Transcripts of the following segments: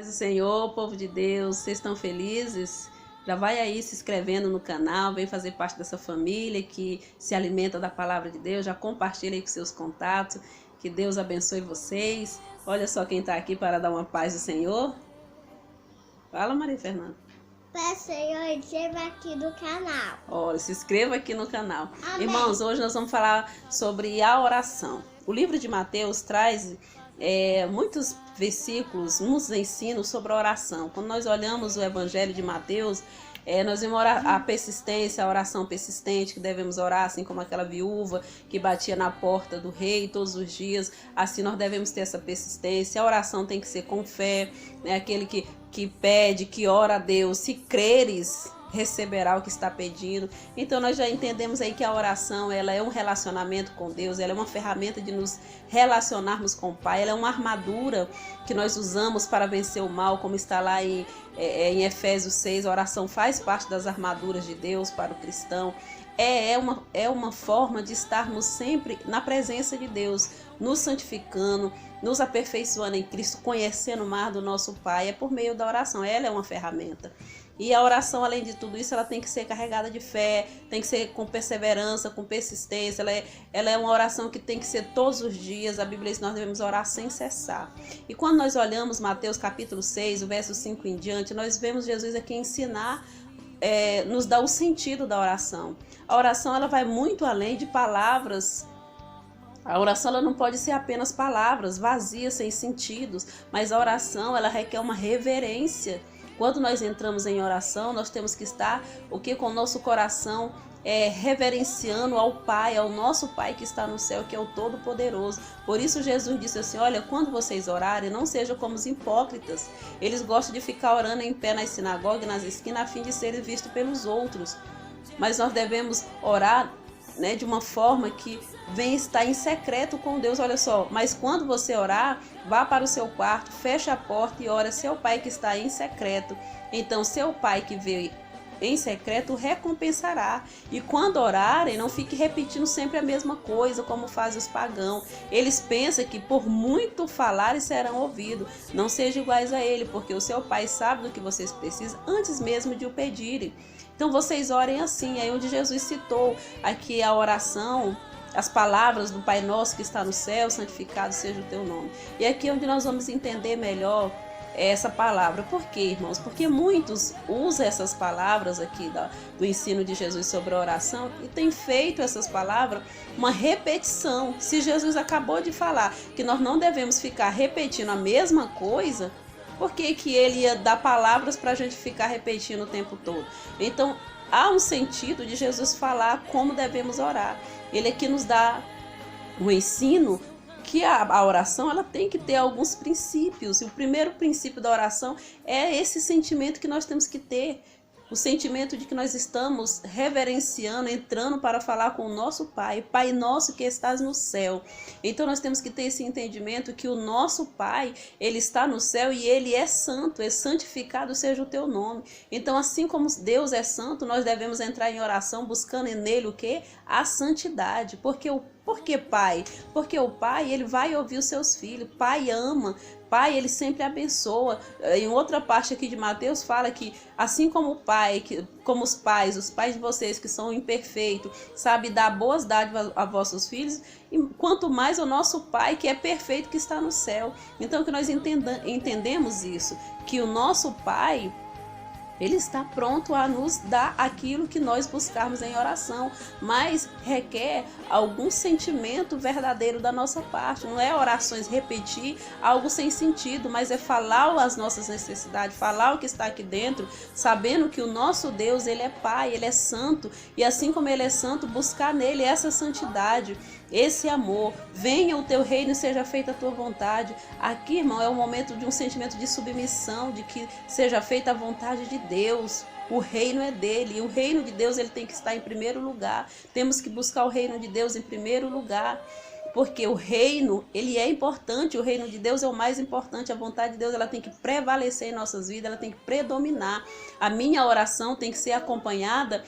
Paz do Senhor, povo de Deus, vocês estão felizes? Já vai aí se inscrevendo no canal, vem fazer parte dessa família que se alimenta da palavra de Deus, já compartilha aí com seus contatos, que Deus abençoe vocês. Olha só quem está aqui para dar uma paz do Senhor. Fala, Maria Fernanda. Paz do Senhor, inscreva aqui no canal. Olha, se inscreva aqui no canal. Amém. Irmãos, hoje nós vamos falar sobre a oração. O livro de Mateus traz muitos versículos, nos ensinos sobre a oração. Quando nós olhamos o Evangelho de Mateus, nós vemos a persistência, a oração persistente, que devemos orar, assim como aquela viúva que batia na porta do rei todos os dias. Assim nós devemos ter essa persistência. A oração tem que ser com fé, né? Aquele que pede, que ora a Deus, se creres, receberá o que está pedindo. Então nós já entendemos aí que a oração, ela é um relacionamento com Deus, ela é uma ferramenta de nos relacionarmos com o Pai, ela é uma armadura que nós usamos para vencer o mal, como está lá em Efésios 6, a oração faz parte das armaduras de Deus para o cristão. É uma forma de estarmos sempre na presença de Deus, nos santificando, nos aperfeiçoando em Cristo, conhecendo mais do nosso Pai. É por meio da oração, ela é uma ferramenta. E a oração, além de tudo isso, ela tem que ser carregada de fé, tem que ser com perseverança, com persistência. Ela é uma oração que tem que ser todos os dias. A Bíblia diz que nós devemos orar sem cessar. E quando nós olhamos Mateus capítulo 6, o verso 5 em diante, nós vemos Jesus aqui ensinar, nos dar o sentido da oração. A oração, ela vai muito além de palavras. A oração, ela não pode ser apenas palavras vazias, sem sentidos, mas a oração, ela requer uma reverência. Quando nós entramos em oração, nós temos que estar com o nosso coração reverenciando ao Pai, ao nosso Pai que está no céu, que é o Todo-Poderoso. Por isso Jesus disse assim: olha, quando vocês orarem, não sejam como os hipócritas. Eles gostam de ficar orando em pé nas sinagogas, nas esquinas, a fim de serem vistos pelos outros. Mas nós devemos orar, né, de uma forma que vem estar em secreto com Deus. Olha só, mas quando você orar, vá para o seu quarto, feche a porta e ore a seu Pai que está em secreto. Então seu Pai que veio em secreto recompensará. E quando orarem, não fique repetindo sempre a mesma coisa, como fazem os pagãos. Eles pensam que por muito falarem serão ouvidos. Não sejam iguais a ele, porque o seu Pai sabe do que vocês precisam antes mesmo de o pedirem. Então vocês orem assim. Aí onde Jesus citou aqui a oração, as palavras do Pai Nosso que está no céu, santificado seja o teu nome. E aqui é onde nós vamos entender melhor essa palavra. Por quê, irmãos? Porque muitos usam essas palavras aqui do ensino de Jesus sobre a oração e têm feito essas palavras uma repetição. Se Jesus acabou de falar que nós não devemos ficar repetindo a mesma coisa, por que ele ia dar palavras para a gente ficar repetindo o tempo todo? Então, há um sentido de Jesus falar como devemos orar. Ele aqui nos dá um ensino que a oração, ela tem que ter alguns princípios. E o primeiro princípio da oração é esse sentimento que nós temos que ter. O sentimento de que nós estamos reverenciando, entrando para falar com o nosso Pai, Pai nosso que estás no céu. Então nós temos que ter esse entendimento que o nosso Pai, ele está no céu e ele é santo, é santificado seja o teu nome. Então assim como Deus é santo, nós devemos entrar em oração buscando nele o quê? A santidade. Por que Pai? Porque o Pai, ele vai ouvir os seus filhos. Pai ama. Pai, ele sempre abençoa. Em outra parte aqui de Mateus fala que assim como o Pai, como os pais de vocês que são imperfeitos, sabe dar boas dádivas a vossos filhos, quanto mais o nosso Pai que é perfeito que está no céu. Então que nós entendemos isso, que o nosso Pai, ele está pronto a nos dar aquilo que nós buscarmos em oração, mas requer algum sentimento verdadeiro da nossa parte. Não é orações repetir algo sem sentido, mas é falar as nossas necessidades, falar o que está aqui dentro, sabendo que o nosso Deus, ele é Pai, ele é santo, e assim como ele é santo, buscar nele essa santidade, esse amor. Venha o teu reino e seja feita a tua vontade. Aqui, irmão, é um momento de um sentimento de submissão, de que seja feita a vontade de Deus. O reino é dele, e o reino de Deus, ele tem que estar em primeiro lugar. Temos que buscar o reino de Deus em primeiro lugar, porque o reino, ele é importante, o reino de Deus é o mais importante. A vontade de Deus, ela tem que prevalecer em nossas vidas, ela tem que predominar. A minha oração tem que ser acompanhada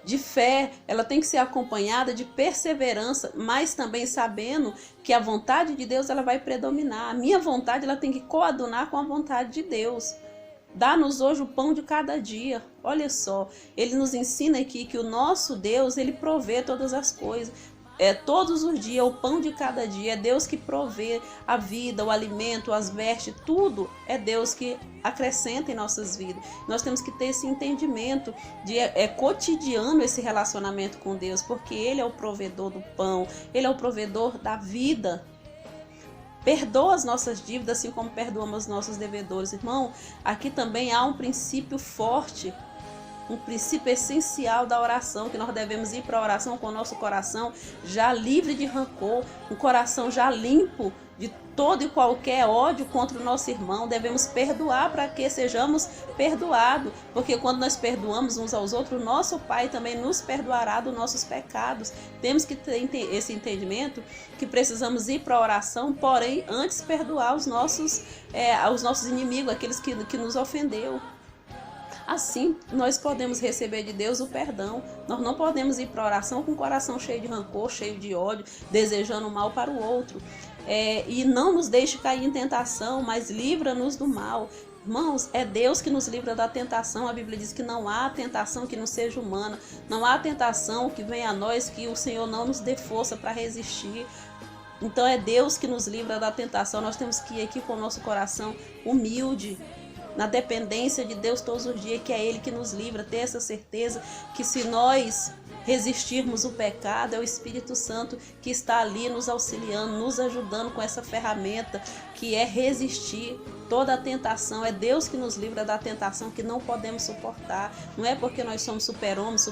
de fé, ela tem que ser acompanhada de perseverança, mas também sabendo que a vontade de Deus ela vai predominar. A minha vontade ela tem que coadunar com a vontade de Deus. Dá-nos hoje o pão de cada dia. Olha só, ele nos ensina aqui que o nosso Deus, ele provê todas as coisas. Todos os dias, o pão de cada dia, é Deus que provê a vida, o alimento, as vestes, tudo é Deus que acrescenta em nossas vidas. Nós temos que ter esse entendimento de cotidiano esse relacionamento com Deus, porque Ele é o provedor do pão, Ele é o provedor da vida. Perdoa as nossas dívidas, assim como perdoamos os nossos devedores. Irmão, aqui também há um princípio forte, um princípio essencial da oração, que nós devemos ir para a oração com o nosso coração já livre de rancor, um coração já limpo de todo e qualquer ódio contra o nosso irmão. Devemos perdoar para que sejamos perdoados, porque quando nós perdoamos uns aos outros, o nosso Pai também nos perdoará dos nossos pecados. Temos que ter esse entendimento que precisamos ir para a oração, porém antes perdoar os nossos inimigos, aqueles que nos ofendeu. Assim, nós podemos receber de Deus o perdão. Nós não podemos ir para a oração com o coração cheio de rancor, cheio de ódio, desejando o mal para o outro. E não nos deixe cair em tentação, mas livra-nos do mal. Irmãos, é Deus que nos livra da tentação. A Bíblia diz que não há tentação que não seja humana. Não há tentação que venha a nós que o Senhor não nos dê força para resistir. Então é Deus que nos livra da tentação. Nós temos que ir aqui com o nosso coração humilde, na dependência de Deus todos os dias, que é Ele que nos livra. Ter essa certeza que se nós resistirmos o pecado, é o Espírito Santo que está ali nos auxiliando, nos ajudando com essa ferramenta que é resistir toda a tentação. É Deus que nos livra da tentação que não podemos suportar. Não é porque nós somos super-homens,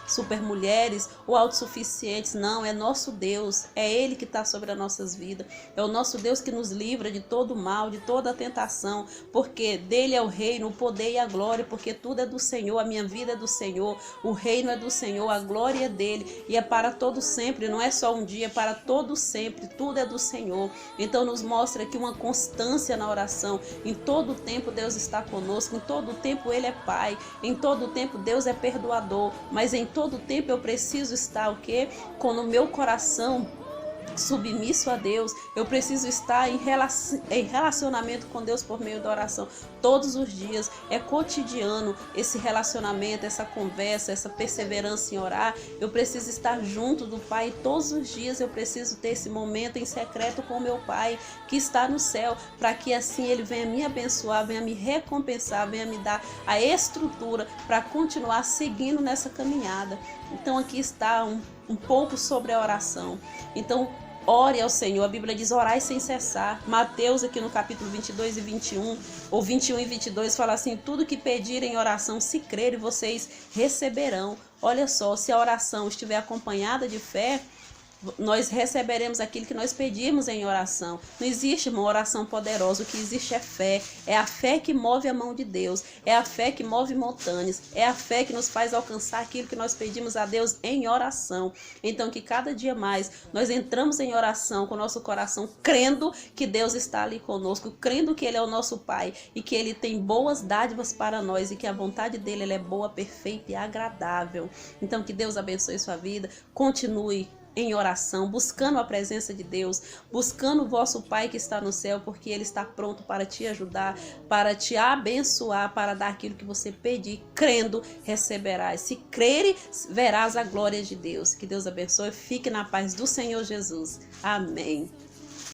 super-mulheres ou autossuficientes, não, é nosso Deus, é Ele que está sobre as nossas vidas. É o nosso Deus que nos livra de todo o mal, de toda a tentação, porque dele é o reino, o poder e a glória, porque tudo é do Senhor, a minha vida é do Senhor, o reino é do Senhor, a glória é dele e é para todo sempre, não é só um dia, é para todo sempre, tudo é do Senhor. Então nos mostra aqui uma constância na oração. Em todo o tempo Deus está conosco, em todo o tempo Ele é Pai, em todo o tempo Deus é perdoador, mas em todo o tempo eu preciso estar o quê? Com o meu coração submisso a Deus. Eu preciso estar em relacionamento com Deus por meio da oração todos os dias. É cotidiano esse relacionamento, essa conversa, essa perseverança em orar. Eu preciso estar junto do Pai todos os dias. Eu preciso ter esse momento em secreto com o meu Pai que está no céu, para que assim Ele venha me abençoar, venha me recompensar, venha me dar a estrutura para continuar seguindo nessa caminhada. Então aqui está um pouco sobre a oração. Então ore ao Senhor. A Bíblia diz orai sem cessar. Mateus aqui no capítulo 22 e 21, ou 21 e 22, fala assim: tudo que pedirem em oração, se crerem, vocês receberão. Olha só, se a oração estiver acompanhada de fé, nós receberemos aquilo que nós pedimos em oração. Não existe uma oração poderosa, o que existe é fé. É a fé que move a mão de Deus, é a fé que move montanhas, é a fé que nos faz alcançar aquilo que nós pedimos a Deus em oração. Então que cada dia mais nós entramos em oração com o nosso coração, crendo que Deus está ali conosco, crendo que Ele é o nosso Pai e que Ele tem boas dádivas para nós e que a vontade dEle ela é boa, perfeita e agradável. Então que Deus abençoe sua vida, continue em oração, buscando a presença de Deus, buscando o vosso Pai que está no céu, porque Ele está pronto para te ajudar, para te abençoar, para dar aquilo que você pedir, crendo, receberás. Se creres, verás a glória de Deus. Que Deus abençoe, fique na paz do Senhor Jesus. Amém.